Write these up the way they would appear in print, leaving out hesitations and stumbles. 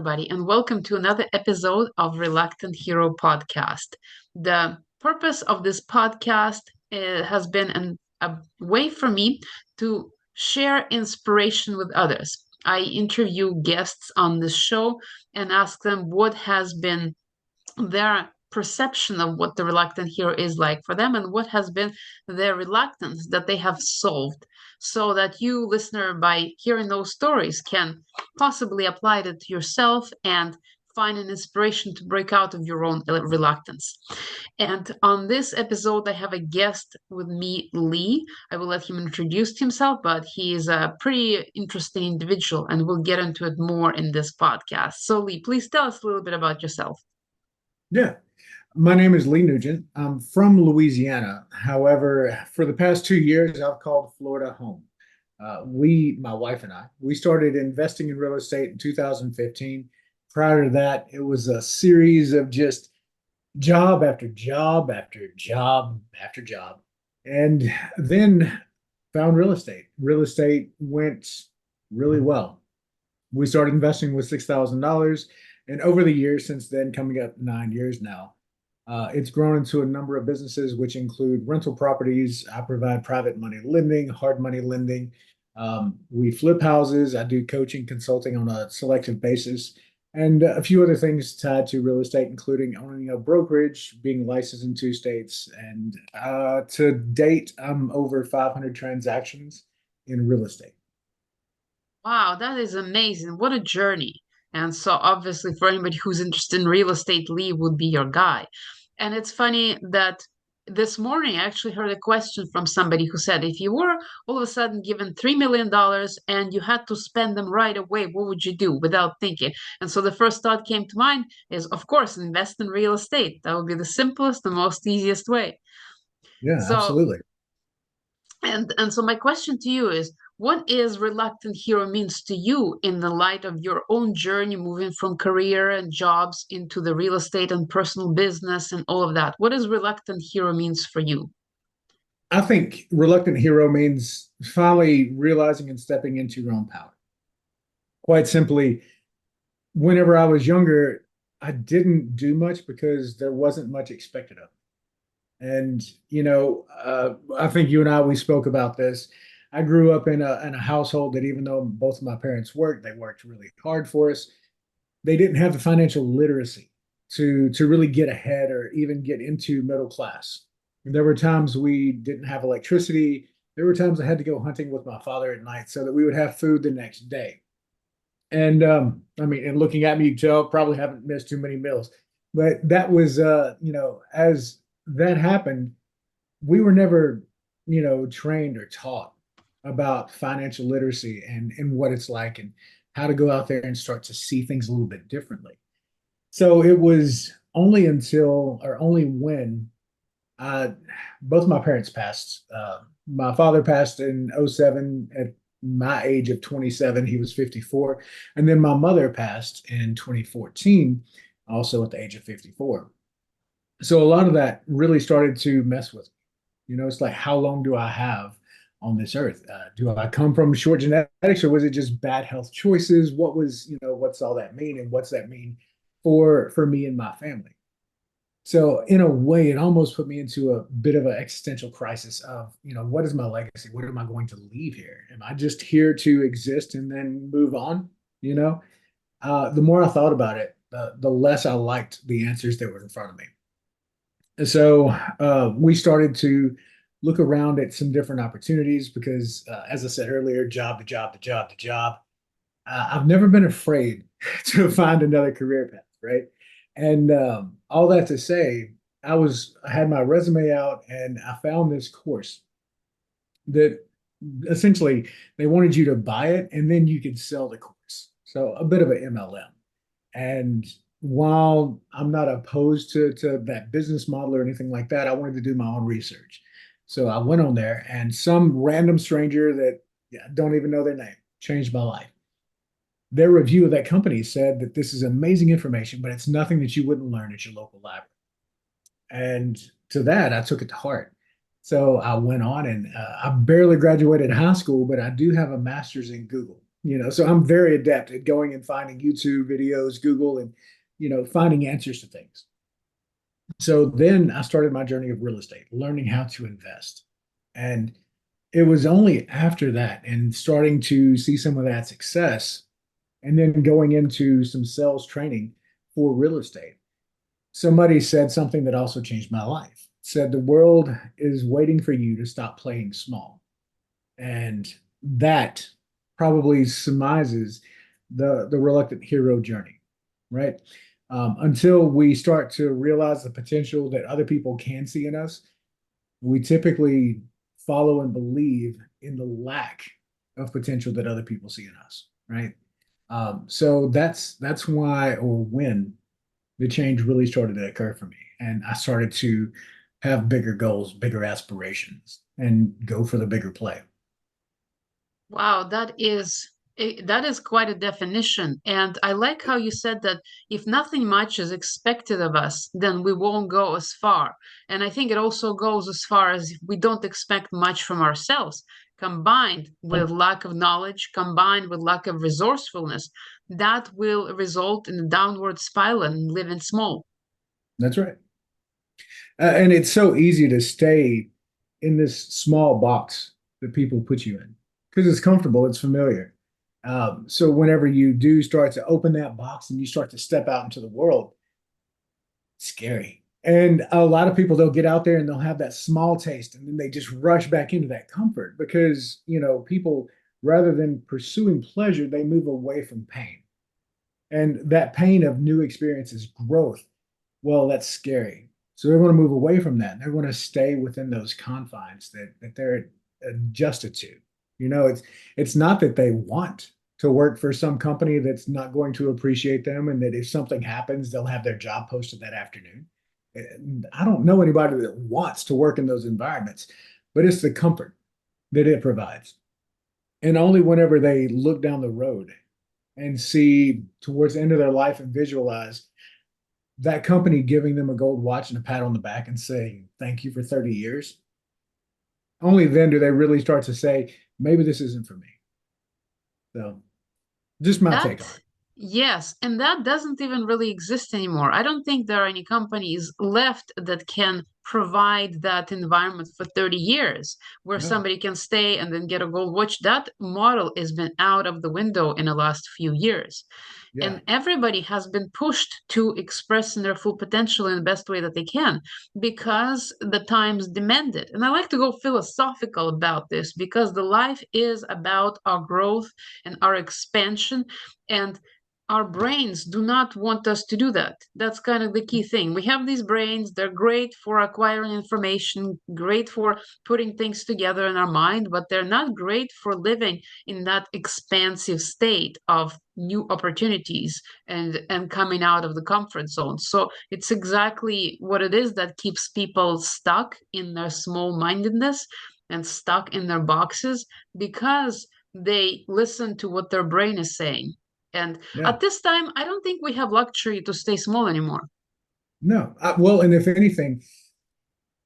everybody, and welcome to another episode of Reluctant Hero podcast. The purpose of this podcast has been a way for me to share inspiration with others. I interview guests on this show and ask them what has been their perception of what the reluctant hero is like for them and what has been their reluctance that they have solved so that you listener by hearing those stories can possibly apply it to yourself and find an inspiration to break out of your own reluctance. And on this episode I have a guest with me, Lee. I will let him introduce himself, but he is a pretty interesting individual and we'll get into it more in this podcast. So Lee, please tell us a little bit about yourself. Yeah, my name is Lee Nugent. I'm from Louisiana. However, for the past 2 years, I've called Florida home. My wife and I, we started investing in real estate in 2015. Prior to that, it was a series of just job after job after job after job. And then found real estate. Real estate went really well. We started investing with $6,000. And over the years since then, coming up 9 years now, it's grown into a number of businesses, which include rental properties. I provide private money lending, hard money lending. We flip houses. I do coaching, consulting on a selective basis, and a few other things tied to real estate, including owning a brokerage, being licensed in 2 states. And to date, I'm over 500 transactions in real estate. Wow, that is amazing. What a journey. And so, obviously, for anybody who's interested in real estate, Lee would be your guy. And it's funny that this morning I actually heard a question from somebody who said, if you were all of a sudden given $3 million and you had to spend them right away, what would you do without thinking? And so the first thought came to mind is, of course, invest in real estate. That would be the simplest, the most easiest way. Yeah, So, absolutely. and so my question to you is, what is reluctant hero means to you in the light of your own journey moving from career and jobs into the real estate and personal business and all of that? What does reluctant hero means for you? I think reluctant hero means finally realizing and stepping into your own power. Quite simply, whenever I was younger, I didn't do much because there wasn't much expected of me. And, I think you and I, we spoke about this. I grew up in a household that even though both of my parents worked, they worked really hard for us. They didn't have the financial literacy to really get ahead or even get into middle class. There were times we didn't have electricity. There were times I had to go hunting with my father at night so that we would have food the next day. And I mean, and looking at me, you tell probably haven't missed too many meals. But that was, as that happened, we were never, trained or taught about financial literacy and what it's like and how to go out there and start to see things a little bit differently. So it was only until, or only when both my parents passed. My father passed in '07 at my age of 27. He was 54. And then my mother passed in 2014, also at the age of 54. So a lot of that really started to mess with me. It's like, how long do I have on this earth? Do I come from short genetics or was it just bad health choices? What's all that mean? And what's that mean for me and my family? So in a way, it almost put me into a bit of an existential crisis of, what is my legacy? What am I going to leave here? Am I just here to exist and then move on? The more I thought about it, the less I liked the answers that were in front of me. And so we started to look around at some different opportunities because, as I said earlier, job to job to job to job. I've never been afraid to find another career path, right? And all that to say, I had my resume out and I found this course that essentially they wanted you to buy it and then you could sell the course. So a bit of an MLM. And while I'm not opposed to that business model or anything like that, I wanted to do my own research. So I went on there and some random stranger that, yeah, don't even know their name changed my life. Their review of that company said that this is amazing information, but it's nothing that you wouldn't learn at your local library. And to that, I took it to heart. So I went on and I barely graduated high school, but I do have a master's in Google. So I'm very adept at going and finding YouTube videos, Google, and finding answers to things. So then I started my journey of real estate, learning how to invest. And it was only after that and starting to see some of that success and then going into some sales training for real estate. Somebody said something that also changed my life. Said the world is waiting for you to stop playing small. And that probably surmises the reluctant hero journey, right? Until we start to realize the potential that other people can see in us, we typically follow and believe in the lack of potential that other people see in us, right? So that's why or when the change really started to occur for me, and I started to have bigger goals, bigger aspirations, and go for the bigger play. Wow, that is quite a definition. And I like how you said that if nothing much is expected of us, then we won't go as far. And I think it also goes as far as if we don't expect much from ourselves, combined with lack of knowledge, combined with lack of resourcefulness, that will result in a downward spiral and living small. That's right. And it's so easy to stay in this small box that people put you in because it's comfortable, it's familiar. So whenever you do start to open that box and you start to step out into the world, it's scary. And a lot of people, they'll get out there and they'll have that small taste and then they just rush back into that comfort because, people, rather than pursuing pleasure, they move away from pain. And that pain of new experiences, growth, well, that's scary. So they want to move away from that. They want to stay within those confines that they're adjusted to. It's not that they want to work for some company that's not going to appreciate them, and that if something happens, they'll have their job posted that afternoon. I don't know anybody that wants to work in those environments, but it's the comfort that it provides. And only whenever they look down the road and see towards the end of their life and visualize that company giving them a gold watch and a pat on the back and saying, thank you for 30 years, only then do they really start to say, maybe this isn't for me. So, just my take That, on it. yes, and that doesn't even really exist anymore. I don't think there are any companies left that can provide that environment for 30 years where No, somebody can stay and then get a gold watch. That model has been out of the window in the last few years. yeah, And everybody has been pushed to express in their full potential in the best way that they can because the times demand it. And I like to go philosophical about this because the life is about our growth and our expansion, and our brains do not want us to do that. That's kind of the key thing. We have these brains, they're great for acquiring information, great for putting things together in our mind, but they're not great for living in that expansive state of new opportunities and coming out of the comfort zone. So it's exactly what it is that keeps people stuck in their small mindedness and stuck in their boxes because they listen to what their brain is saying. And yeah. at this time, I don't think we have luxury to stay small anymore. No. Well, and if anything,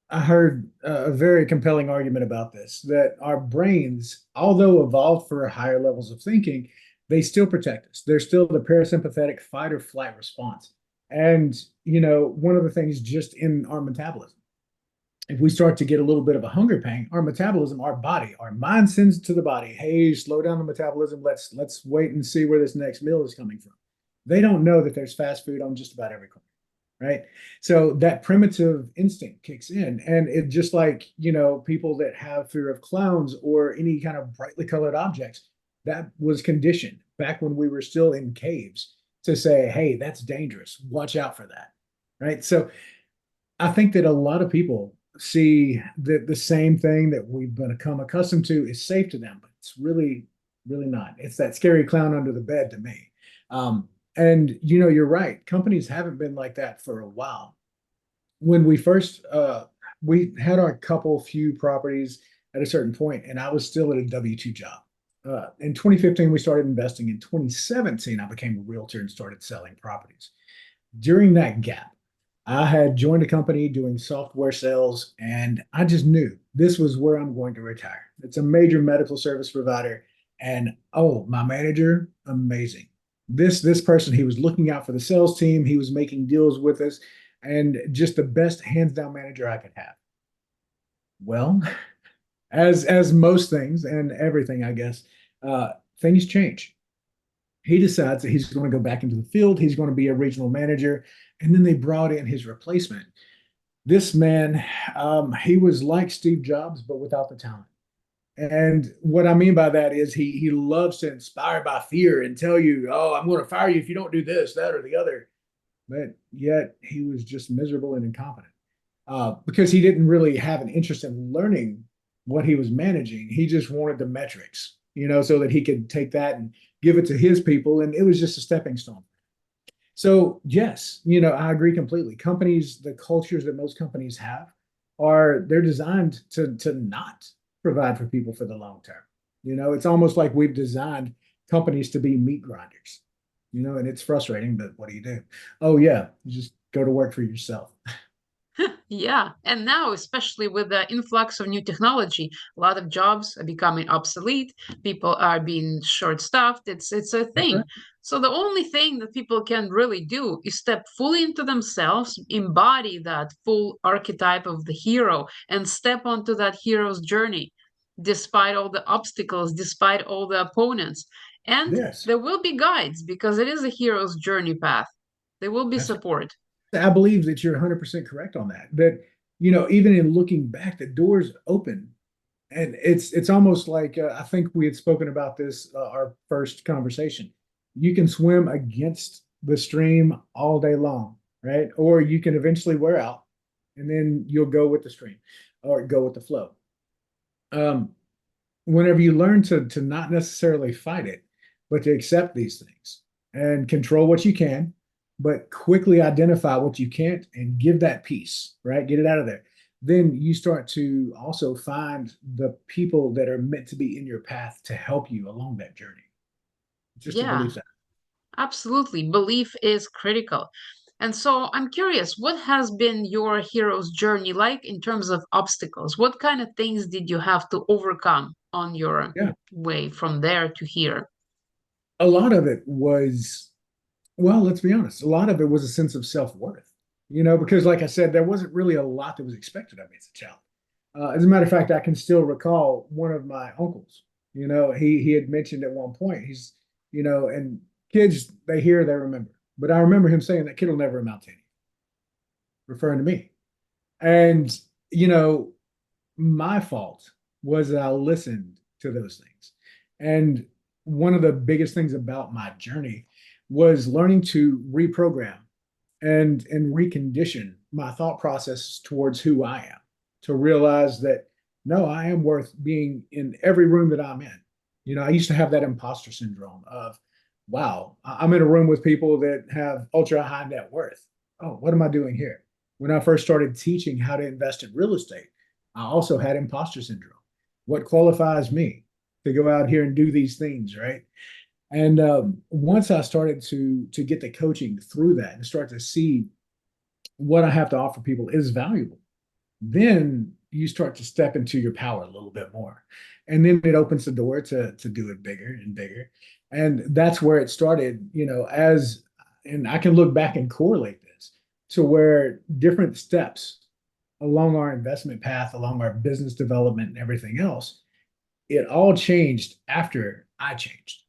I heard a very compelling argument about this that our brains, although evolved for higher levels of thinking, they still protect us. They're still the parasympathetic fight or flight response. And, one of the things just in our metabolism, if we start to get a little bit of a hunger pang, our metabolism, our body, our mind sends to the body, hey, slow down the metabolism. Let's wait and see where this next meal is coming from. They don't know that there's fast food on just about every corner, right? So that primitive instinct kicks in. And it just like, people that have fear of clowns or any kind of brightly colored objects, that was conditioned back when we were still in caves to say, hey, that's dangerous. Watch out for that. Right. So I think that a lot of people see that the same thing that we've become accustomed to is safe to them, but it's really, really not. It's that scary clown under the bed to me. And you're right. Companies haven't been like that for a while. When we had our couple few properties at a certain point, and I was still at a W-2 job. In 2015, we started investing. In 2017, I became a realtor and started selling properties. During that gap, I had joined a company doing software sales, and I just knew this was where I'm going to retire. It's a major medical service provider. And oh, my manager, amazing. This person, he was looking out for the sales team. He was making deals with us, and just the best hands down manager I could have. Well, as most things and everything, I guess, uh, things change. He decides that he's going to go back into the field. He's going to be a regional manager, and then they brought in his replacement. This man, he was like Steve Jobs, but without the talent. And what I mean by that is he loves to inspire by fear and tell you, "Oh, I'm going to fire you if you don't do this, that, or the other." But yet he was just miserable and incompetent because he didn't really have an interest in learning what he was managing. He just wanted the metrics, so that he could take that and give it to his people, and it was just a stepping stone. So yes, I agree completely. Companies, the cultures that most companies have they're designed to not provide for people for the long term. It's almost like we've designed companies to be meat grinders. And it's frustrating, but what do you do? Oh yeah, you just go to work for yourself. Yeah, and now, especially with the influx of new technology, a lot of jobs are becoming obsolete. People are being short-staffed. It's a thing. So the only thing that people can really do is step fully into themselves, embody that full archetype of the hero, and step onto that hero's journey, despite all the obstacles, despite all the opponents. And Yes, there will be guides because it is a hero's journey path. There will be that's support. I believe that you're 100% correct on that. That even in looking back, the doors open, and it's almost like I think we had spoken about this our first conversation. You can swim against the stream all day long, right? Or you can eventually wear out, and then you'll go with the stream or go with the flow. Um, Whenever you learn to not necessarily fight it, but to accept these things and control what you can, but quickly identify what you can't and give that peace, right? Get it out of there. Then you start to also find the people that are meant to be in your path to help you along that journey. Just a Yeah. belief that. Absolutely. Belief is critical. And so I'm curious, what has been your hero's journey like in terms of obstacles? What kind of things did you have to overcome on your Yeah. way from there to here? A lot of it was, well, let's be honest, a lot of it was a sense of self-worth, because like I said, there wasn't really a lot that was expected of me as a child. As a matter of fact, I can still recall one of my uncles. He had mentioned at one point, and kids, they hear, they remember. But I remember him saying that kid will never amount to anything, referring to me. And, you know, my fault was that I listened to those things. And one of the biggest things about my journey was learning to reprogram and recondition my thought process towards who I am, to realize that no, I am worth being in every room that I'm in. I used to have that imposter syndrome of, wow, I'm in a room with people that have ultra high net worth. Oh, what am I doing here? When I first started teaching how to invest in real estate, I also had imposter syndrome. What qualifies me to go out here and do these things, right? And once I started to get the coaching through that and start to see what I have to offer people is valuable, then you start to step into your power a little bit more. And then it opens the door to do it bigger and bigger. And that's where it started, and I can look back and correlate this to where different steps along our investment path, along our business development and everything else, it all changed after I changed.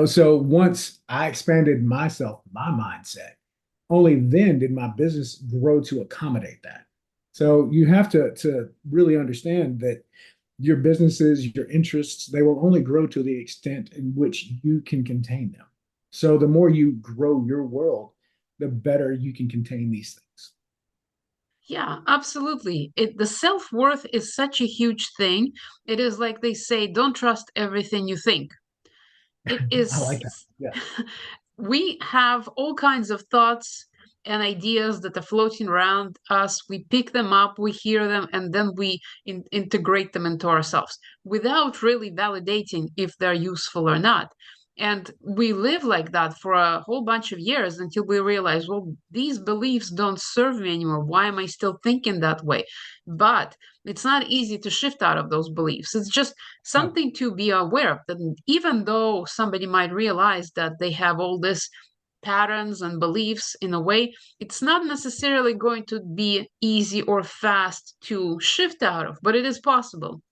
So once I expanded myself, my mindset, only then did my business grow to accommodate that. So you have to really understand that your businesses, your interests, they will only grow to the extent in which you can contain them. So the more you grow your world, the better you can contain these things. Yeah, absolutely. The self-worth is such a huge thing. It is like they say, don't trust everything you think. It I like is, that. Yeah. we have all kinds of thoughts and ideas that are floating around us. We pick them up, we hear them, and then we integrate them into ourselves without really validating if they're useful or not. And we live like that for a whole bunch of years until we realize, well, these beliefs don't serve me anymore. Why am I still thinking that way? But it's not easy to shift out of those beliefs. It's just No. something to be aware of, that even though somebody might realize that they have all this patterns and beliefs in a way, it's not necessarily going to be easy or fast to shift out of, but it is possible.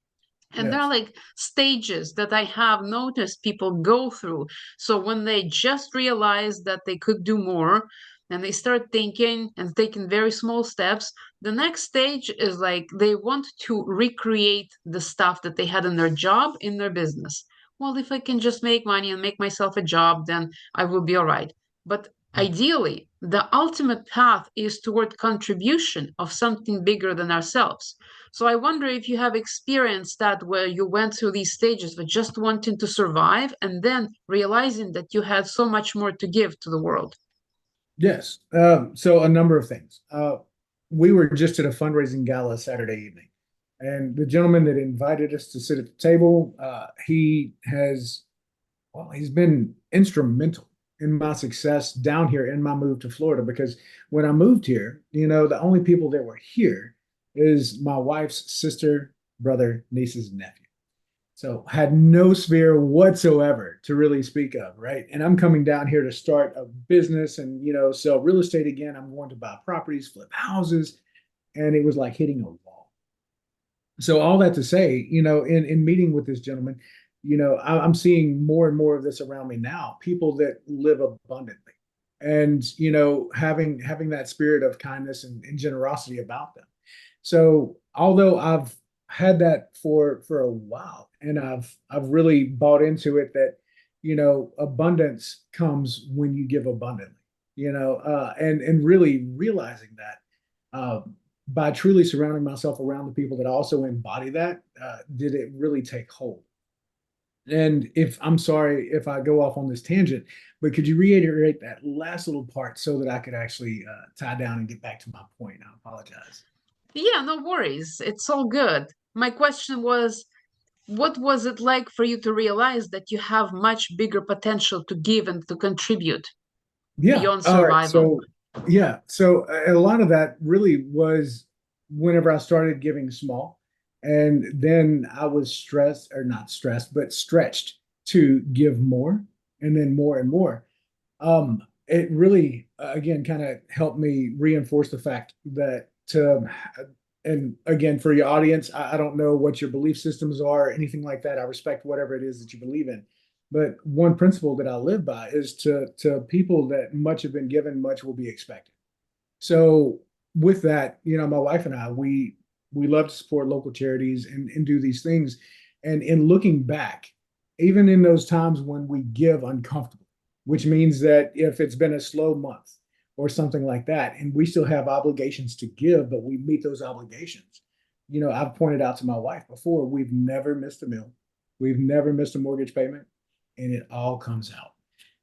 And there are Yes. like stages that I have noticed people go through. So when they just realize that they could do more and they start thinking and taking very small steps, the next stage is like they want to recreate the stuff that they had in their job in their business. Well, if I can just make money and make myself a job, then I will be all right. But ideally, the ultimate path is toward contribution of something bigger than ourselves. So I wonder if you have experienced that, where you went through these stages of just wanting to survive and then realizing that you had so much more to give to the world. Yes. So a number of things. We were just at a fundraising gala Saturday evening, and the gentleman that invited us to sit at the table, he's been instrumental in my success down here in my move to Florida. Because when I moved here, the only people that were here is my wife's sister, brother, nieces, and nephew. So had no sphere whatsoever to really speak of, right? And I'm coming down here to start a business and sell real estate again. I'm going to buy properties, flip houses, and it was like hitting a wall. So all that to say, in meeting with this gentleman, I'm seeing more and more of this around me now. People that live abundantly, and having that spirit of kindness and generosity about them. So although I've had that for a while, and I've really bought into it that abundance comes when you give abundantly, and really realizing that by truly surrounding myself around the people that also embody that, did it really take hold. And if I'm sorry if I go off on this tangent, but could you reiterate that last little part so that I could actually tie down and get back to my point? I apologize. Yeah, no worries. It's all good. My question was, what was it like for you to realize that you have much bigger potential to give and to contribute Yeah. beyond All right. survival? So, yeah. So a lot of that really was whenever I started giving small. And then I was stressed, or not stressed, but stretched to give more and then more and more. It really, again, kind of helped me reinforce the fact that and again, for your audience, I don't know what your belief systems are, or anything like that. I respect whatever it is that you believe in. But one principle that I live by is to people that much have been given, much will be expected. So with that, my wife and I, we love to support local charities and do these things. And in looking back, even in those times when we give uncomfortable, which means that if it's been a slow month or something like that, and we still have obligations to give, but we meet those obligations. I've pointed out to my wife before, we've never missed a meal. We've never missed a mortgage payment, and it all comes out.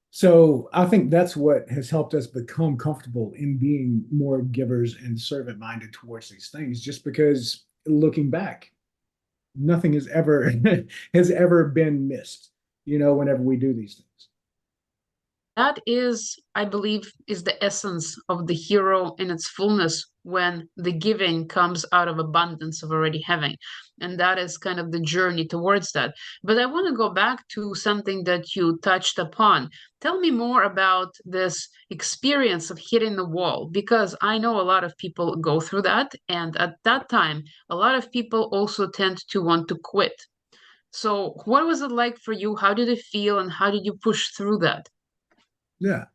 So I think that's what has helped us become comfortable in being more givers and servant minded towards these things, just because looking back, nothing has ever has ever been missed, whenever we do these things. That is, I believe, is the essence of the hero in its fullness, when the giving comes out of abundance of already having. And that is kind of the journey towards that. But I want to go back to something that you touched upon. Tell me more about this experience of hitting the wall, because I know a lot of people go through that. And at that time, a lot of people also tend to want to quit. So, what was it like for you? How did it feel? And how did you push through that? Yeah.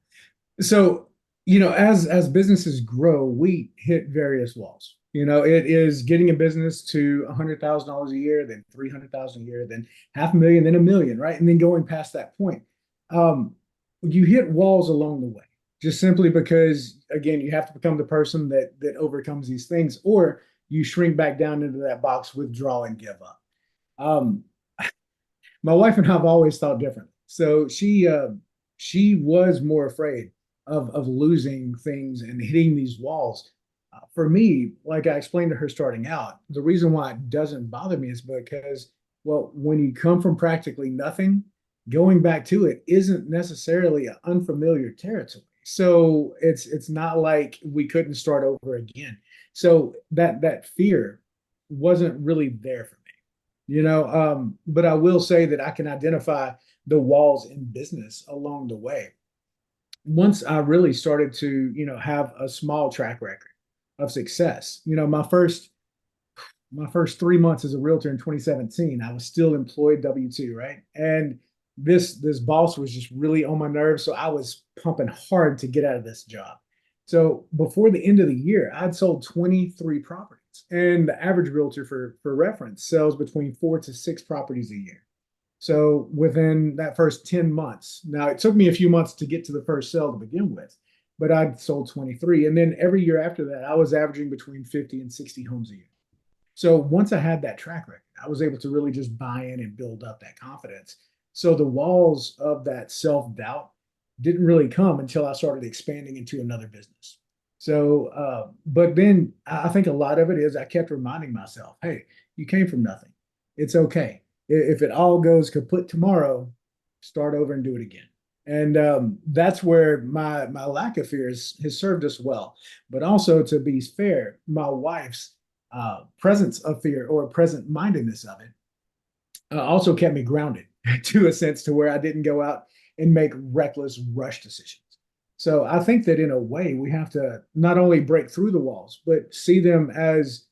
So, as businesses grow, we hit various walls. It is getting a business to $100,000 a year, then 300,000 a year, then half a million, then a million, right? And then going past that point, um, you hit walls along the way, just simply because, again, you have to become the person that overcomes these things, or you shrink back down into that box, withdraw, and give up. Um, my wife and I have always thought differently. So she was more afraid of losing things and hitting these walls. For me, like I explained to her starting out, the reason why it doesn't bother me is because, well, when you come from practically nothing, going back to it isn't necessarily an unfamiliar territory. So it's not like we couldn't start over again. So that fear wasn't really there for me, but I will say that I can identify the walls in business along the way. Once I really started to, have a small track record of success, my first 3 months as a realtor in 2017, I was still employed W-2, right? And this boss was just really on my nerves. So I was pumping hard to get out of this job. So before the end of the year, I'd sold 23 properties. And the average realtor for reference sells between 4 to 6 properties a year. So within that first 10 months, now it took me a few months to get to the first sale to begin with, but I'd sold 23. And then every year after that, I was averaging between 50 and 60 homes a year. So once I had that track record, I was able to really just buy in and build up that confidence. So the walls of that self doubt didn't really come until I started expanding into another business. So, but then I think a lot of it is I kept reminding myself, hey, you came from nothing. It's okay. If it all goes kaput tomorrow, start over and do it again. And that's where my lack of fear has served us well. But also, to be fair, my wife's presence of fear or present mindedness of it also kept me grounded to a sense to where I didn't go out and make reckless rush decisions. So I think that in a way we have to not only break through the walls, but see them as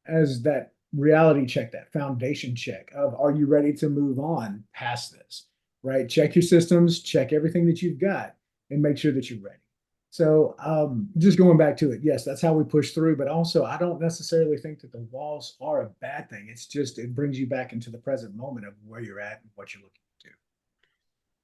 that reality check, that foundation check of are you ready to move on past this, right? Check your systems, check everything that you've got, and make sure that you're ready. So just going back to it, yes, that's how we push through. But also, I don't necessarily think that the walls are a bad thing. It's just it brings you back into the present moment of where you're at and what you're looking to do.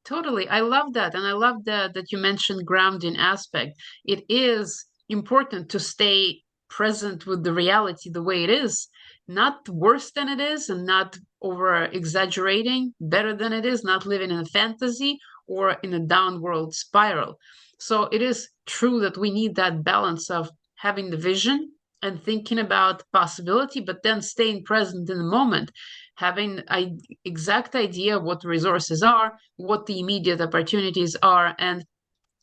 Totally. I love that. And I love that you mentioned grounding aspect. It is important to stay present with the reality the way it is, not worse than it is and not over exaggerating, better than it is, not living in a fantasy or in a downward spiral. So it is true that we need that balance of having the vision and thinking about possibility, but then staying present in the moment, having an exact idea of what the resources are, what the immediate opportunities are, and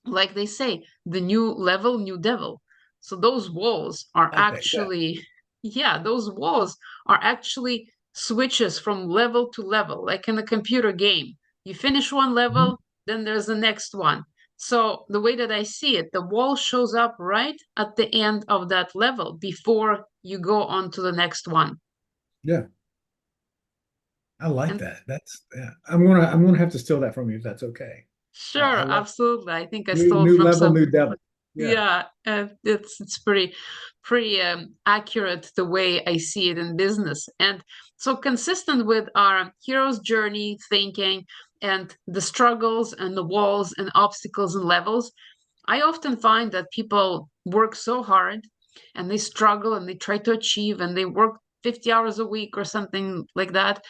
like they say, the new level, new devil. So those walls are I like that. Yeah. actually, yeah, those walls are actually switches from level to level, like in a computer game. You finish one Mhm. level, then there's the next one. So the way that I see it, the wall shows up right at the end of that level before you go on to the next one. Yeah. I like And that. That's yeah. I'm gonna have to steal that from you if that's okay. I sure, love absolutely. I think I new stole it new from level, some. new devil. Yeah. Yeah, it's pretty accurate the way I see it in business, and so consistent with our hero's journey thinking and the struggles and the walls and obstacles and levels. I often find that people work so hard and they struggle and they try to achieve and they work 50 hours a week or something like that,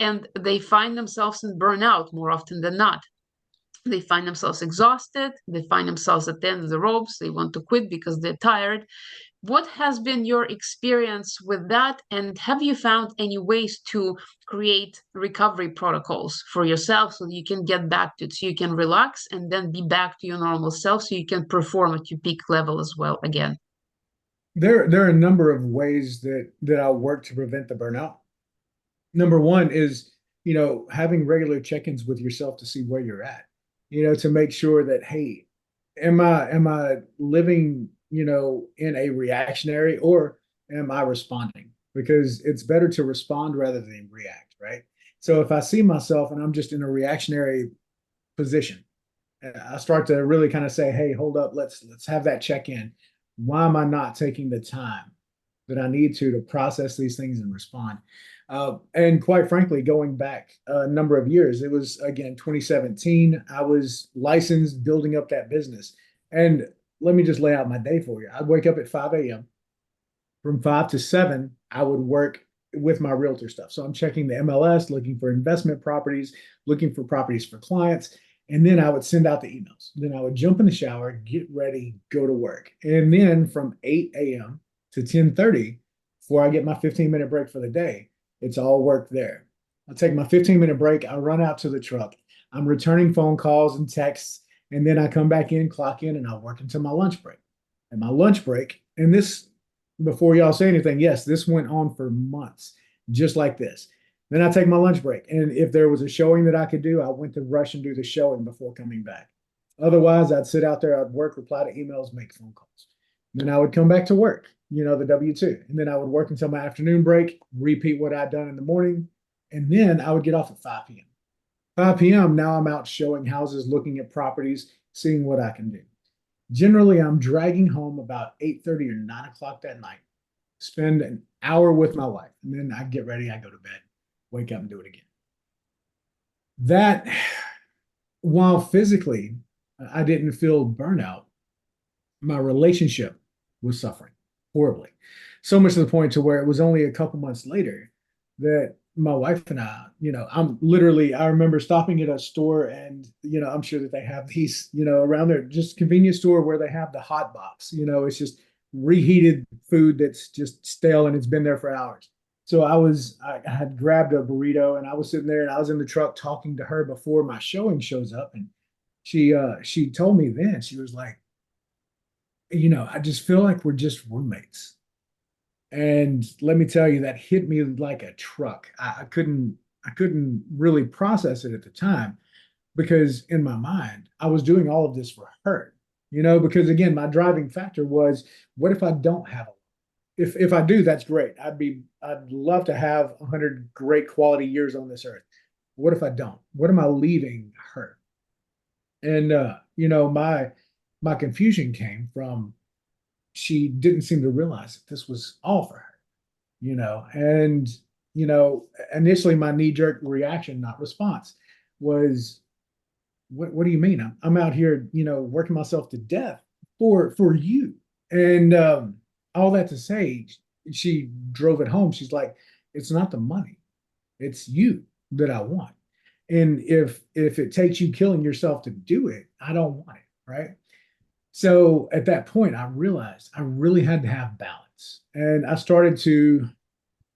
and they find themselves in burnout more often than not. They find themselves exhausted, they find themselves at the end of the ropes, they want to quit because they're tired. What has been your experience with that, and have you found any ways to create recovery protocols for yourself so that you can get back to it, so you can relax and then be back to your normal self so you can perform at your peak level as well again? There are a number of ways that I work to prevent the burnout. Number one is, having regular check-ins with yourself to see where you're at, to make sure that, hey, am I living, in a reactionary or am I responding? Because it's better to respond rather than react, right? So if I see myself and I'm just in a reactionary position, I start to really kind of say, hey, hold up, let's have that check-in. Why am I not taking the time that I need to process these things and respond? And quite frankly, going back a number of years, it was again 2017. I was licensed, building up that business. And let me just lay out my day for you. I'd wake up at 5 a.m. From 5 to 7, I would work with my realtor stuff. So I'm checking the MLS, looking for investment properties, looking for properties for clients. And then I would send out the emails. Then I would jump in the shower, get ready, go to work. And then from 8 a.m. to 10:30, before I get my 15-minute break for the day, it's all work there. I take my 15-minute break. I run out to the truck. I'm returning phone calls and texts, and then I come back in, clock in, and I work until my lunch break. And my lunch break, and this, before y'all say anything, yes, this went on for months, just like this. Then I take my lunch break, and if there was a showing that I could do, I went to rush and do the showing before coming back. Otherwise, I'd sit out there, I'd work, reply to emails, make phone calls. Then I would come back to work, the W-2. And then I would work until my afternoon break, repeat what I'd done in the morning. And then I would get off at 5 p.m. 5 p.m. Now I'm out showing houses, looking at properties, seeing what I can do. Generally, I'm dragging home about 8:30 or 9 o'clock that night, spend an hour with my wife, and then I get ready, I go to bed, wake up and do it again. That, while physically I didn't feel burnout, my relationship was suffering horribly. So much to the point to where it was only a couple months later that my wife and I, I remember stopping at a store and, I'm sure that they have these, around there, just convenience store where they have the hot box, it's just reheated food that's just stale and it's been there for hours. So I had grabbed a burrito and I was sitting there and I was in the truck talking to her before my showing shows up. And she told me then, she was like, I just feel like we're just roommates. And let me tell you, that hit me like a truck. I couldn't really process it at the time because in my mind, I was doing all of this for her. Because again, my driving factor was, what if I don't have a, if I do, that's great. I'd love to have 100 great quality years on this earth. What if I don't? What am I leaving her? And my confusion came from, she didn't seem to realize that this was all for her, and initially my knee-jerk reaction, not response, was, what do you mean? I'm out here, working myself to death for you. And all that to say, she drove it home. She's like, it's not the money, it's you that I want. And if it takes you killing yourself to do it, I don't want it, right? So at that point, I realized I really had to have balance. And I started to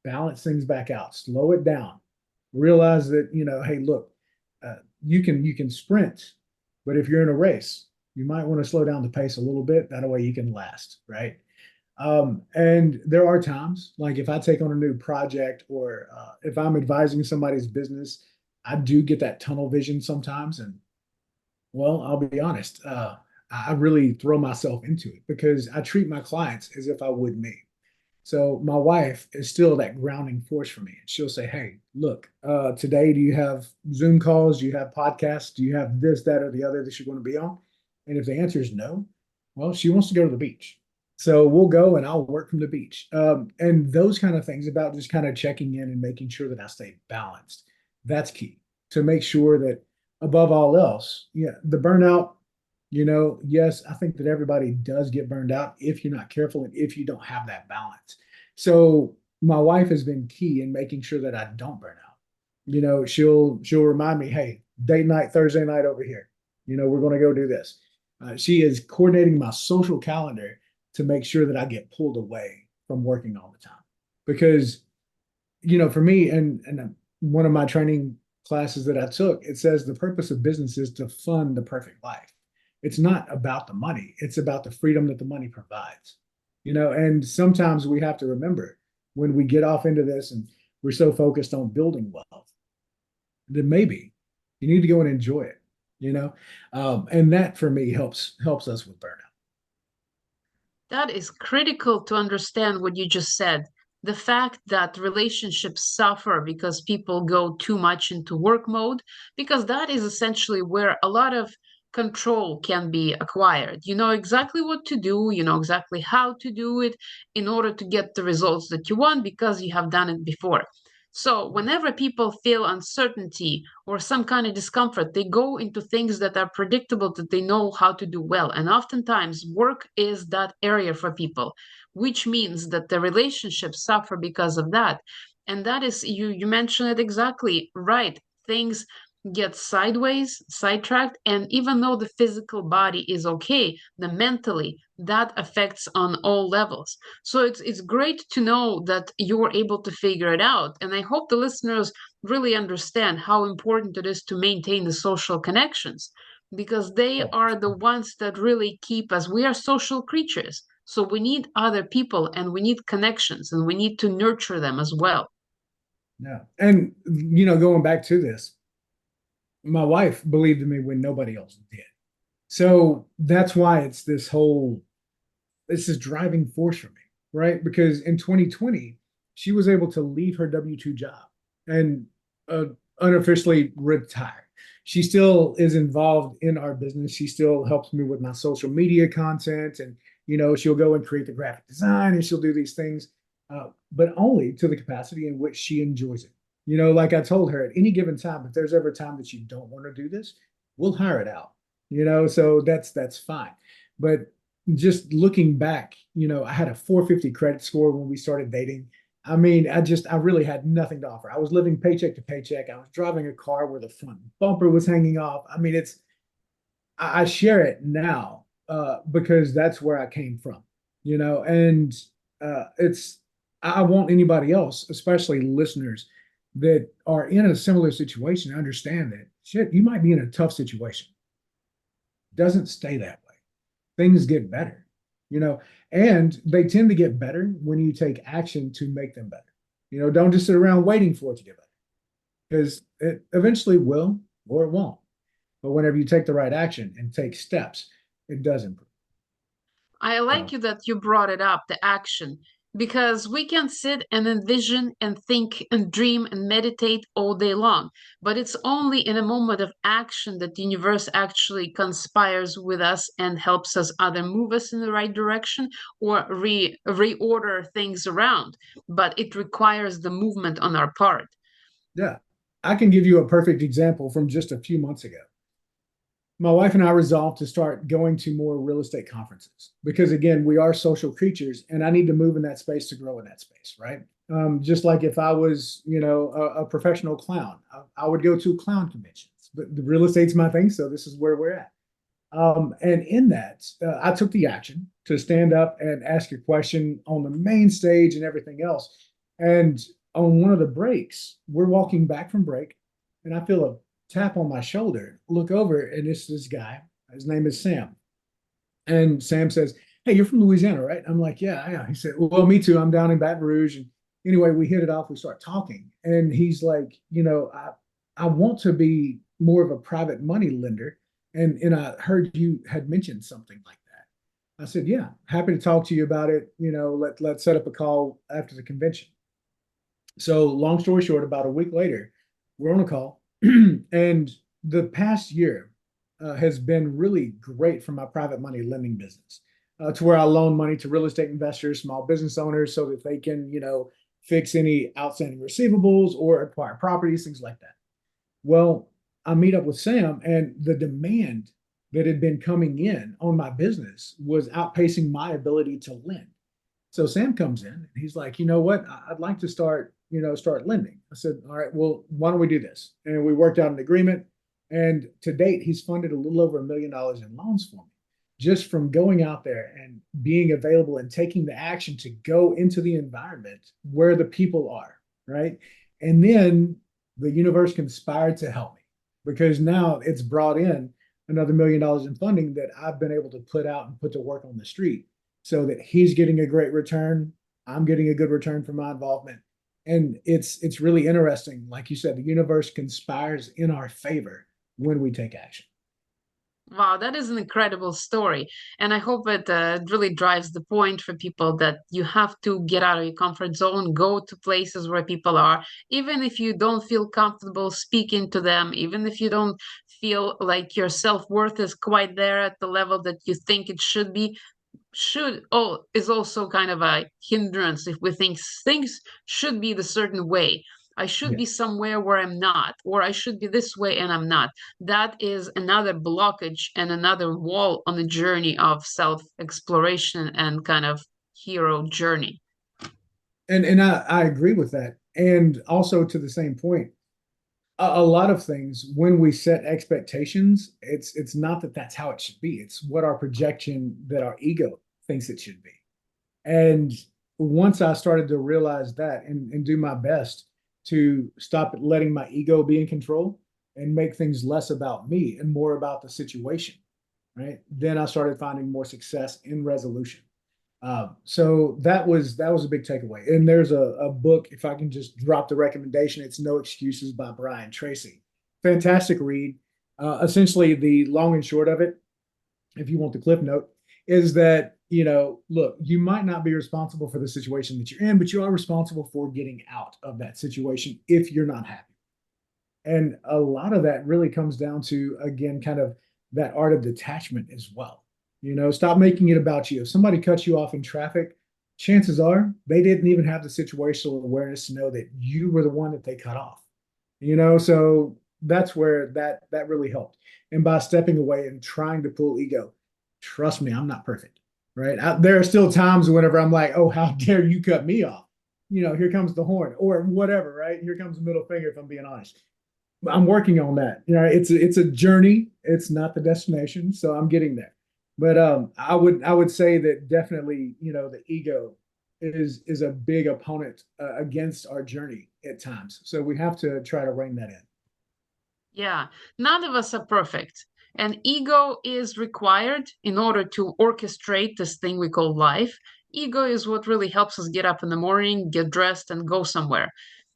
balance things back out, slow it down, realize that, hey, look, you can sprint, but if you're in a race, you might want to slow down the pace a little bit. That way you can last, right? And there are times, like if I take on a new project or if I'm advising somebody's business, I do get that tunnel vision sometimes. And well, I'll be honest, I really throw myself into it because I treat my clients as if I would me. So my wife is still that grounding force for me. And she'll say, hey, look, today, do you have Zoom calls? Do you have podcasts? Do you have this, that, or the other that you're going to be on? And if the answer is no, well, she wants to go to the beach. So we'll go and I'll work from the beach. And those kind of things about just kind of checking in and making sure that I stay balanced. That's key to make sure that above all else, yeah, the burnout, yes, I think that everybody does get burned out if you're not careful and if you don't have that balance. So my wife has been key in making sure that I don't burn out. She'll remind me, hey, date night Thursday night over here. We're going to go do this. She is coordinating my social calendar to make sure that I get pulled away from working all the time. Because, for me, and one of my training classes that I took, it says the purpose of business is to fund the perfect life. It's not about the money. It's about the freedom that the money provides. And sometimes we have to remember when we get off into this and we're so focused on building wealth, then maybe you need to go and enjoy it, and that for me helps us with burnout. That is critical to understand what you just said. The fact that relationships suffer because people go too much into work mode, because that is essentially where a lot of control can be acquired. You know exactly what to do, you know exactly how to do it in order to get the results that you want because you have done it before. So, whenever people feel uncertainty or some kind of discomfort, they go into things that are predictable, that they know how to do well. And oftentimes, work is that area for people, which means that the relationships suffer because of that. And that is, you mentioned it exactly right. Things get sideways, sidetracked, and even though the physical body is okay, the mentally, that affects on all levels. So it's great to know that you're able to figure it out. And I hope the listeners really understand how important it is to maintain the social connections because they Oh, are the ones that really keep us. We are social creatures. So we need other people and we need connections and we need to nurture them as well. yeah. And going back to this, my wife believed in me when nobody else did. So that's why it's this is driving force for me, right? Because in 2020, she was able to leave her W-2 job and uh, unofficially retire. She still is involved in our business. She still helps me with my social media content, and she'll go and create the graphic design, and she'll do these things, but only to the capacity in which she enjoys it. Like I told her, at any given time, if there's ever a time that you don't want to do this, we'll hire it out. So that's fine. But just looking back, I had a 450 credit score when we started dating. I mean, I really had nothing to offer. I was living paycheck to paycheck. I was driving a car where the front bumper was hanging off. I mean, I share it now because that's where I came from, and I want anybody else, especially listeners that are in a similar situation, to understand that shit, you might be in a tough situation. It doesn't stay that way. Things get better, you know, and they tend to get better when you take action to make them better. Don't just sit around waiting for it to get better because it eventually will or it won't. But whenever you take the right action and take steps, it does improve. I like So, you that you brought it up, the action, because we can sit and envision and think and dream and meditate all day long. But it's only in a moment of action that the universe actually conspires with us and helps us either move us in the right direction or reorder things around. But it requires the movement on our part. yeah, I can give you a perfect example from just a few months ago. My wife and I resolved to start going to more real estate conferences because, again, we are social creatures and I need to move in that space to grow in that space, right? Just like if I was, a professional clown, I would go to clown conventions, but the real estate's my thing. So this is where we're at. And in that, I took the action to stand up and ask a question on the main stage and everything else. And on one of the breaks, we're walking back from break, and I feel a tap on my shoulder. Look over, and it's this guy. His name is Sam. And Sam says, "Hey, you're from Louisiana, right?" I'm like, "Yeah, yeah." He said, "Well, me too. I'm down in Baton Rouge." And anyway, we hit it off. We start talking, and he's like, I want to be more of a private money lender, and I heard you had mentioned something like that. I said, "Yeah, happy to talk to you about it. Let's set up a call after the convention." So, long story short, about a week later, we're on a call, and the past year has been really great for my private money lending business, to where I loan money to real estate investors, small business owners, so that they can, fix any outstanding receivables or acquire properties, things like that. Well, I meet up with Sam, and the demand that had been coming in on my business was outpacing my ability to lend. So Sam comes in and he's like, "You know what? I'd like to start lending." I said, "All right, well, why don't we do this?" And we worked out an agreement. And to date, he's funded a little over $1 million in loans for me just from going out there and being available and taking the action to go into the environment where the people are, right? And then the universe conspired to help me because now it's brought in another $1 million in funding that I've been able to put out and put to work on the street so that he's getting a great return. I'm getting a good return for my involvement. And it's really interesting. Like you said, the universe conspires in our favor when we take action. Wow, that is an incredible story. And I hope it really drives the point for people that you have to get out of your comfort zone, go to places where people are, even if you don't feel comfortable speaking to them, even if you don't feel like your self-worth is quite there at the level that you think it should be, should oh is also kind of a hindrance if we think things should be the certain way. I should be Yes. somewhere where I'm not, or I should be this way and I'm not. That is another blockage and another wall on the journey of self exploration and kind of hero journey. And I agree with that. And also to the same point, a lot of things when we set expectations, it's not that that's how it should be. It's what our projection that our ego thinks it should be. And once I started to realize that and do my best to stop letting my ego be in control and make things less about me and more about the situation, right? Then I started finding more success in resolution. So that was a big takeaway. And there's a book, if I can just drop the recommendation, it's No Excuses by Brian Tracy. Fantastic read. Essentially, the long and short of it, if you want the clip note, is that, look, you might not be responsible for the situation that you're in, but you are responsible for getting out of that situation if you're not happy. And a lot of that really comes down to, again, kind of that art of detachment as well. Stop making it about you. If somebody cuts you off in traffic, chances are they didn't even have the situational awareness to know that you were the one that they cut off. So that's where that really helped. And by stepping away and trying to pull ego, trust me, I'm not perfect, right? There are still times whenever I'm like, oh, how dare you cut me off? Here comes the horn or whatever, right? Here comes the middle finger, if I'm being honest. I'm working on that. It's a journey. It's not the destination. So I'm getting there. But I would say that definitely, the ego is a big opponent against our journey at times. So we have to try to rein that in. Yeah, none of us are perfect. And ego is required in order to orchestrate this thing we call life. Ego is what really helps us get up in the morning, get dressed, and go somewhere.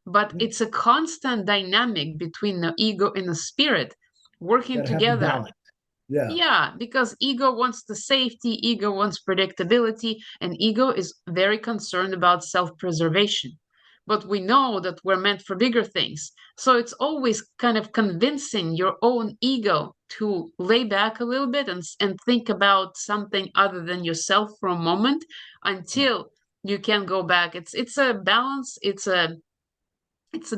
But Yeah. it's a constant dynamic between the ego and the spirit working Got to have the together. balance. Yeah. Yeah, because ego wants the safety, ego wants predictability, and ego is very concerned about self-preservation. But we know that we're meant for bigger things. So it's always kind of convincing your own ego to lay back a little bit and think about something other than yourself for a moment Yeah. until you can go back. It's a balance, it's a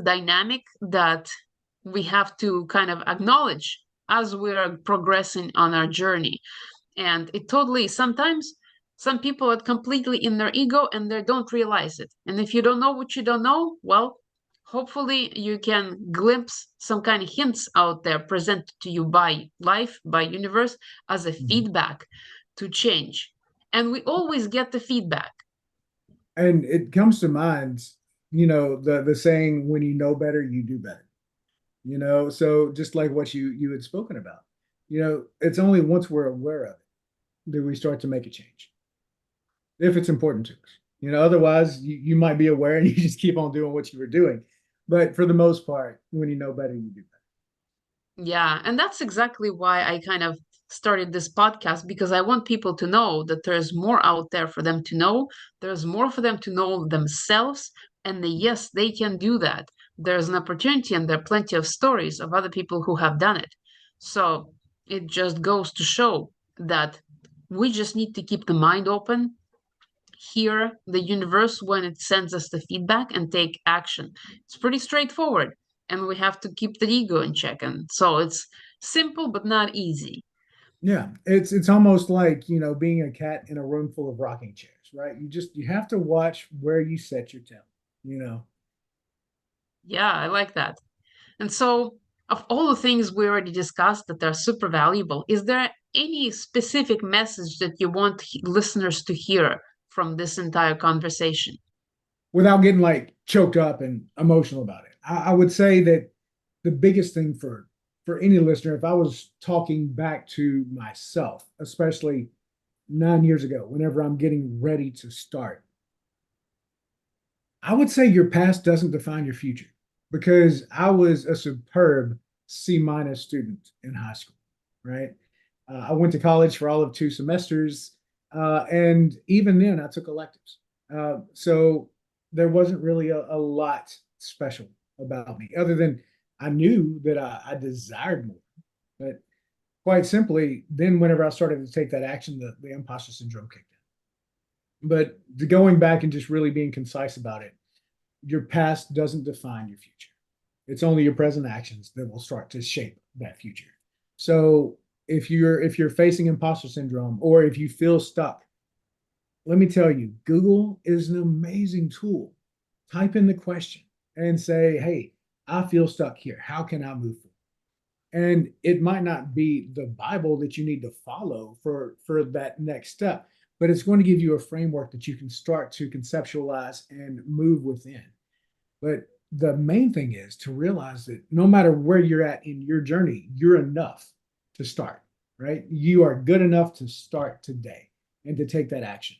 dynamic that we have to kind of acknowledge as we're progressing on our journey. And it totally, sometimes some people are completely in their ego and they don't realize it. And if you don't know what you don't know, well, hopefully you can glimpse some kind of hints out there presented to you by life, by universe, as a Mhm. feedback to change. And we always get the feedback. And it comes to mind, the saying, when you know better, you do better. So just like what you had spoken about, it's only once we're aware of it that we start to make a change if it's important to us. Otherwise you might be aware and you just keep on doing what you were doing. But for the most part, when you know better, you do Yeah, and that's exactly why I kind of started this podcast because I want people to know that there's more out there for them to know. There's more for them to know themselves, and yes, they can do that. There's an opportunity, and there are plenty of stories of other people who have done it. So it just goes to show that we just need to keep the mind open, hear the universe when it sends us the feedback, and take action. It's pretty straightforward, and we have to keep the ego in check. And so it's simple but not easy. Yeah, it's almost like, being a cat in a room full of rocking chairs, right? You have to watch where you set your tail, you know. Yeah, I like that. And so, of all the things we already discussed that are super valuable, is there any specific message that you want listeners to hear from this entire conversation? Without getting like choked up and emotional about it. I would say that the biggest thing for any listener, if I was talking back to myself, especially 9 years ago, whenever I'm getting ready to start, I would say your past doesn't define your future because I was a superb C- student in high school, right? I went to college for all of 2 semesters, and even then, I took electives. So there wasn't really a lot special about me, other than I knew that I desired more. But quite simply, then whenever I started to take that action, the imposter syndrome kicked in. But going back and just really being concise about it, your past doesn't define your future. It's only your present actions that will start to shape that future. So if you're facing imposter syndrome or if you feel stuck, let me tell you, Google is an amazing tool. Type in the question and say, "Hey, I feel stuck here. How can I move forward?" And it might not be the Bible that you need to follow for that next step, but it's going to give you a framework that you can start to conceptualize and move within. But the main thing is to realize that no matter where you're at in your journey, you're enough to start, right? You are good enough to start today and to take that action.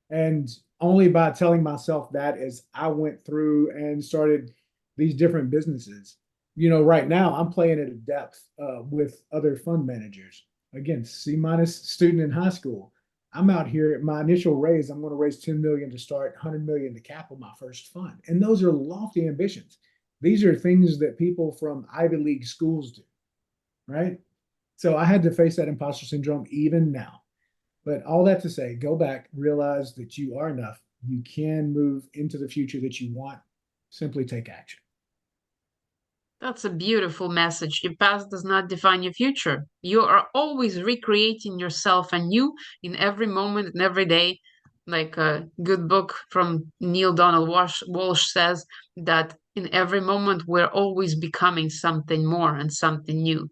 And only by telling myself that as I went through and started these different businesses, right now I'm playing at a depth with other fund managers. Again, C minus student in high school. I'm out here at my initial raise. I'm going to raise 10 million to start, 100 million to capital my first fund. And those are lofty ambitions. These are things that people from Ivy League schools do, right? So I had to face that imposter syndrome even now. But all that to say, go back, realize that you are enough. You can move into the future that you want. Simply take action. That's a beautiful message. Your past does not define your future. You are always recreating yourself anew in every moment and every day. Like a good book from Neil Donald Walsh says that in every moment we're always becoming something more and something new.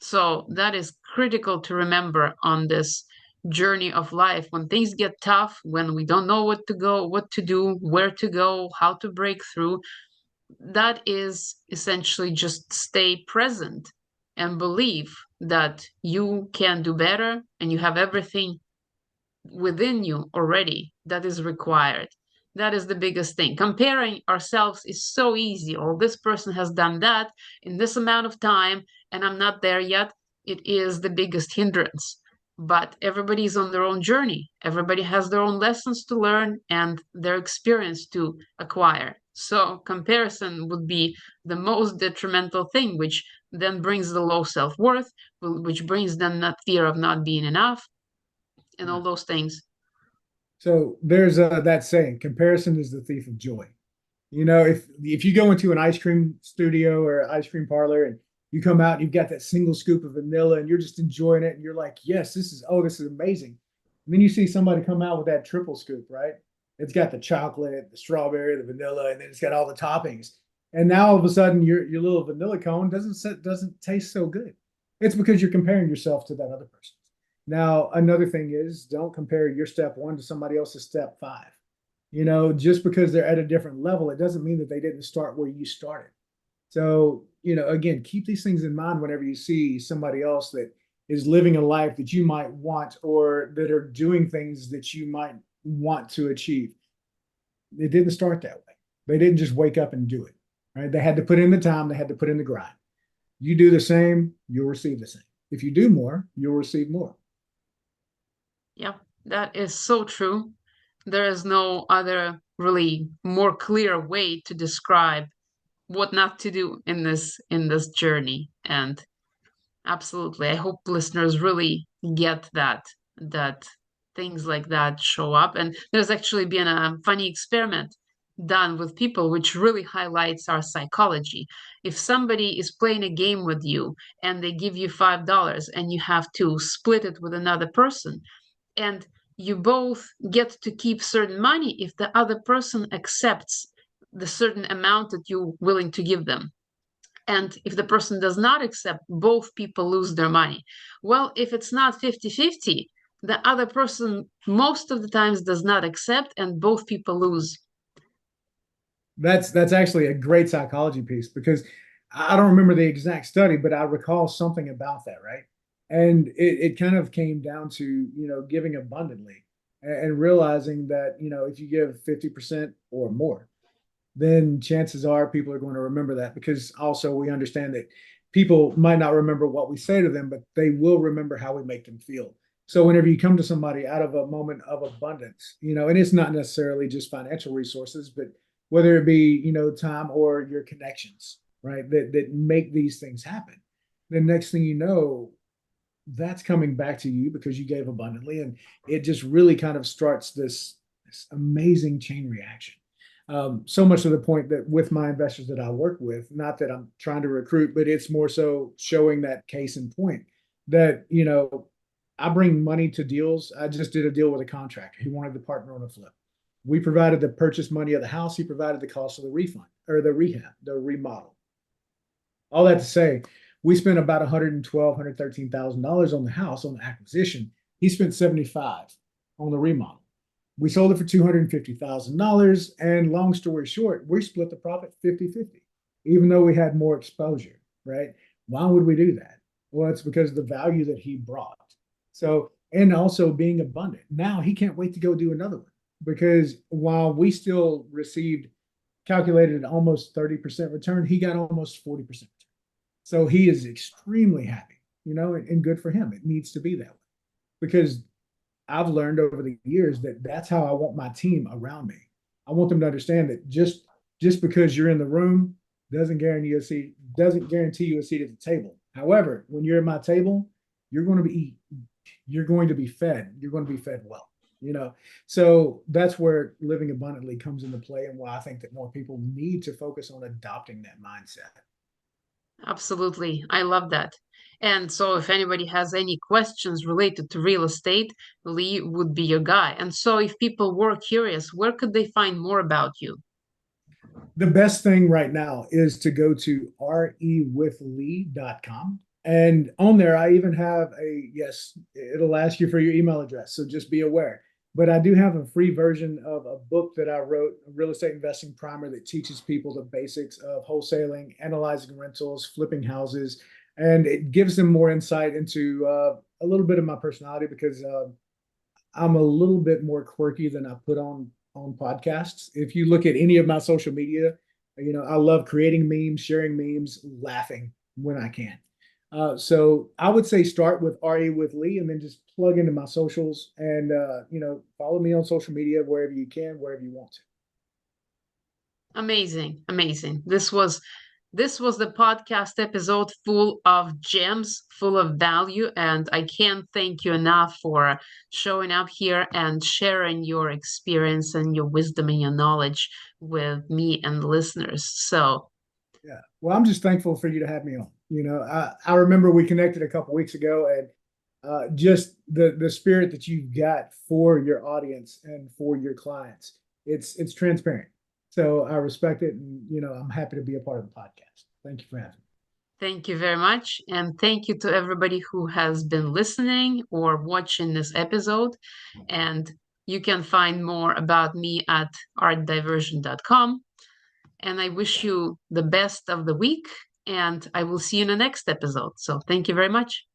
So that is critical to remember on this journey of life. When things get tough, when we don't know what to go, what to do, where to go, how to break through, that is essentially just stay present and believe that you can do better and you have everything within you already that is required. That is the biggest thing. Comparing ourselves is so easy. Oh, this person has done that in this amount of time, and I'm not there yet. It is the biggest hindrance. But everybody is on their own journey. Everybody has their own lessons to learn and their experience to acquire. So, comparison would be the most detrimental thing, which then brings the low self worth, which brings then that fear of not being enough, and Yeah. all those things. So there's that saying, comparison is the thief of joy. If you go into an ice cream studio or ice cream parlor and you come out and you've got that single scoop of vanilla and you're just enjoying it and you're like, yes, this is amazing. And then you see somebody come out with that triple scoop, right? It's got the chocolate, the strawberry, the vanilla, and then it's got all the toppings. And now all of a sudden your little vanilla cone doesn't taste so good. It's because you're comparing yourself to that other person. Now, another thing is don't compare your step one to somebody else's step five. Just because they're at a different level, it doesn't mean that they didn't start where you started. So, again, keep these things in mind whenever you see somebody else that is living a life that you might want or that are doing things that you might want to achieve. It didn't start that way. They didn't just wake up and do it, right? They had to put in the time, they had to put in the grind. You do the same, you'll receive the same. If you do more, you'll receive more. Yeah, that is so true. There is no other really more clear way to describe what not to do in this journey. And absolutely, I hope listeners really get that things like that show up. And there's actually been a funny experiment done with people which really highlights our psychology. If somebody is playing a game with you and they give you $5 and you have to split it with another person, and you both get to keep certain money if the other person accepts the certain amount that you're willing to give them. And if the person does not accept, both people lose their money. Well, if it's not 50-50, the other person most of the times does not accept and both people lose. That's actually a great psychology piece because I don't remember the exact study, but I recall something about that, right? And it kind of came down to, giving abundantly and realizing that, if you give 50% or more, then chances are people are going to remember that because also we understand that people might not remember what we say to them, but they will remember how we make them feel. So whenever you come to somebody out of a moment of abundance, and it's not necessarily just financial resources, but whether it be, time or your connections, right, that make these things happen, the next thing you know, that's coming back to you because you gave abundantly. And it just really kind of starts this amazing chain reaction. So much to the point that with my investors that I work with, not that I'm trying to recruit, but it's more so showing that case in point that, I bring money to deals. I just did a deal with a contractor. He wanted to partner on a flip. We provided the purchase money of the house. He provided the cost of the refund or the rehab, the remodel. All that to say, we spent about 112, $113,000 on the house on the acquisition. He spent 75 on the remodel. We sold it for $250,000. And long story short, we split the profit 50-50, even though we had more exposure, right? Why would we do that? Well, it's because of the value that he brought. So, and also being abundant. Now he can't wait to go do another one because while we still received calculated at almost 30% return, he got almost 40%. So he is extremely happy, and good for him. It needs to be that way because I've learned over the years that that's how I want my team around me. I want them to understand that just because you're in the room doesn't guarantee you a seat at the table. However, when you're at my table, you're going to be you're going to be fed. You're going to be fed well. So that's where living abundantly comes into play, and why I think that more people need to focus on adopting that mindset. Absolutely. I love that. And so, if anybody has any questions related to real estate, Lee would be your guy. And so, if people were curious, where could they find more about you? The best thing right now is to go to rewithlee.com. And on there, I even have yes, it'll ask you for your email address. So just be aware. But I do have a free version of a book that I wrote, a real estate investing primer that teaches people the basics of wholesaling, analyzing rentals, flipping houses, and it gives them more insight into a little bit of my personality because I'm a little bit more quirky than I put on podcasts. If you look at any of my social media, I love creating memes, sharing memes, laughing when I can. So I would say start with RE with Lee and then just plug into my socials and follow me on social media wherever you can, wherever you want to. Amazing, amazing. This was the podcast episode full of gems, full of value, and I can't thank you enough for showing up here and sharing your experience and your wisdom and your knowledge with me and the listeners. So, Yeah. Well, I'm just thankful for you to have me on. I remember we connected a couple weeks ago, and just the spirit that you've got for your audience and for your clients, it's transparent. So I respect it, and I'm happy to be a part of the podcast. Thank you for having me. thank you very much. And thank you to everybody who has been listening or watching this episode. And you can find more about me at artdiversion.com. And I wish you the best of the week. And I will see you in the next episode. So thank you very much.